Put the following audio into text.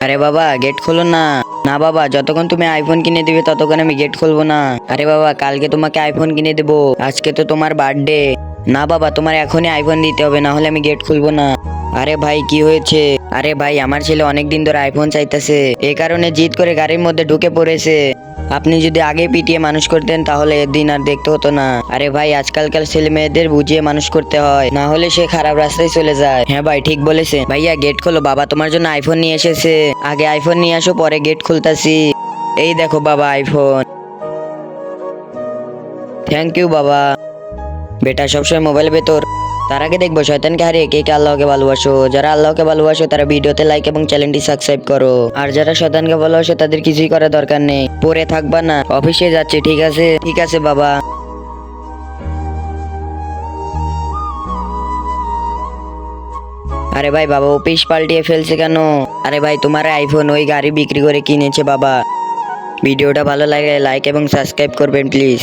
আরে বাবা গেট খোলো না। না বাবা, যতক্ষণ তুমি আইফোন কিনে দিবে ততক্ষণ আমি গেট খুলবো না। আরে বাবা, কালকে তোমাকে আইফোন কিনে দেবো, আজকে তো তোমার বার্থডে। না বাবা, তোমার এখনই আইফোন দিতে হবে, না হলে আমি গেট খুলবো না। আরে ভাই কি হয়েছে? আরে ভাই, আমার ছেলে অনেকদিন ধরে আইফোন চাইতেছে, এই কারণে জিদ করে গাড়ির মধ্যে ঢুকে পড়েছে। আপনি যদি আগে পিটিয়ে মানুষ করতেন তাহলে এদিন আর দেখতে হতো না। আরে ভাই, আজকালকার ছেলে মেয়েদের বুঝিয়ে মানুষ করতে হয়, না হলে সে খারাপ রাস্তায় চলে যায়। হ্যাঁ ভাই, ঠিক বলেছে। ভাইয়া গেট খোলো, বাবা তোমার জন্য আইফোন নিয়ে এসেছে। আগে আইফোন নিয়ে আসো, পরে গেট খুলতাছি। এই দেখো বাবা আইফোন। থ্যাংক ইউ বাবা। বেটা সবসময় মোবাইলের ভেতর। তার আগে দেখবো শয়তানকে হারিয়ে কে কে আল্লাহকে ভালোবাসো। যারা আল্লাহকে ভালোবাসো তারা ভিডিওতে লাইক এবং চ্যানেলটি সাবস্ক্রাইব করো। আর যারা শয়তানকে ভালোবাসো তাদের কিছুই করার দরকার নেই, পড়ে থাকবা না, অফিসে যাচ্ছে। ঠিক আছে ঠিক আছে বাবা। আরে ভাই, বাবা অফিস পাল্টিয়ে ফেলছে কেন? আরে ভাই, তোমার আইফোন ওই গাড়ি বিক্রি করে কিনেছে বাবা। ভিডিওটা ভালো লাগে লাইক এবং সাবস্ক্রাইব করবেন প্লিজ।